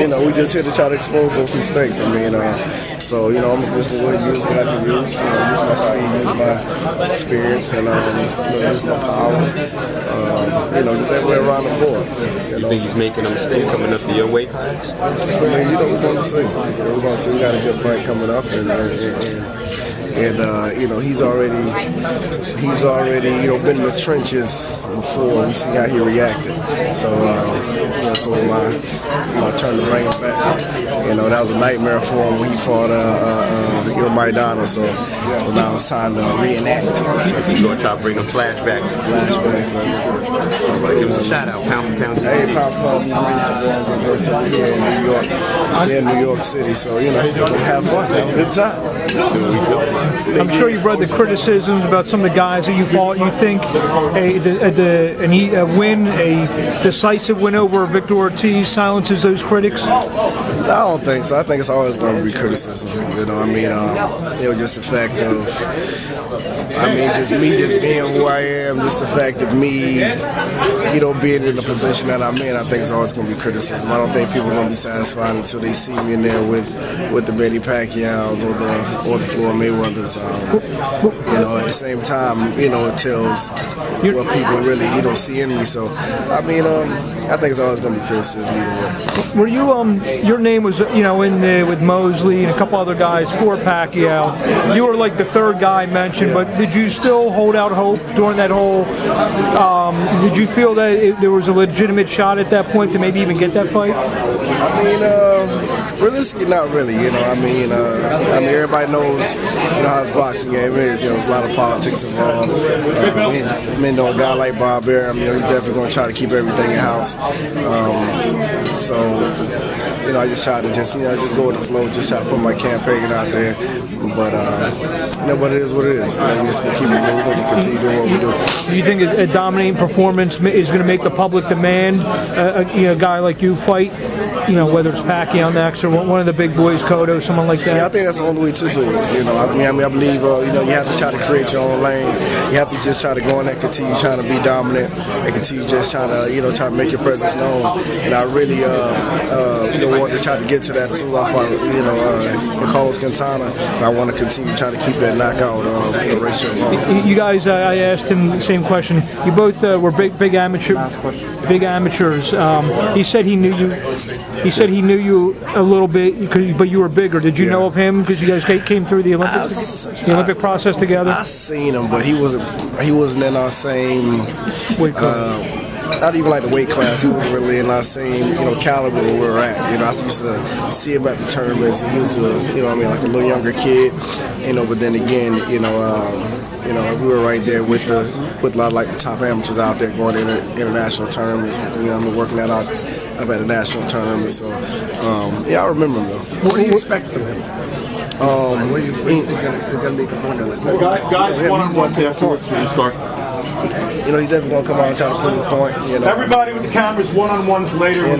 we just here to try to expose those mistakes. I mean, so I'm just going to use what I can use. Use my speed, use my experience, and use my power. Just everywhere around the board. You think he's making a mistake coming up to your weight class? I mean, we're going to see. We're going to see. We got a good fight coming up, and he's already been in the trenches before. We see how he reacted. So so my turn to bring him back. That was a nightmare for him when he fought Maidana. So now it's time to reenact. You're gonna try to bring him flashbacks. Flashbacks, man. Give us a shout out, pound for pound. Hey, pound for pound, Andre Berto here in New York. Here in New York City. So have fun, have a good time. I'm sure you've read the criticisms about some of the guys that you fought. You think a decisive win over Victor Ortiz silences those critics? I don't think so. I think it's always going to be criticism. Just the fact of, just me being who I am, just the fact of me, being in the position that I'm in. I think it's always going to be criticism. I don't think people are going to be satisfied until they see me in there with the Manny Pacquiao's or the Floyd Mayweather's. At the same time, it tells what people really see in me. So I think it's always going to be criticism either way. Were you your name was in there with Mosley and a couple other guys for Pacquiao. You were like the third guy mentioned, but did you still hold out hope during that whole? Did you feel that there was a legitimate shot at that point to maybe even get that fight? Realistically, not really. Everybody knows how this boxing game is. There's a lot of politics involved. A guy like Bob Bear, he's definitely going to try to keep everything in house. I just try to just go with the flow, just try to put my campaign out there. But it is what it is. We're just going to keep it moving. We're going to continue doing what we do. Do you think a dominating performance is going to make the public demand a guy like you fight? Whether it's Pacquiao next or one of the big boys, Cotto, someone like that? Yeah, I think that's the only way to do it. I believe, you have to try to create your own lane. You have to just try to go in there, continue trying to be dominant, and continue just trying to make your presence known. And I really, want to try to get to that as soon as I fight, Carlos Quintana. And I want to continue trying to keep that knockout ratio going. You guys, I asked him the same question. You both were big amateurs. He said he knew you. He said he knew you a little bit, but you were bigger. Did you know of him because you guys came through the Olympic process together? I seen him, but he wasn't in our same weight not even like the weight class. He wasn't really in our same caliber where we're at. I used to see him at the tournaments. He was like a little younger kid. But then again, we were right there with a lot of like the top amateurs out there going to international tournaments. Working that out up at a national tournament. So I remember him though. What do you expect from him? What do you think you're going to make a point with? Guys, one-on-ones afterwards when you start. He's definitely going to come out and try to prove a point. Everybody with the cameras, one-on-ones later.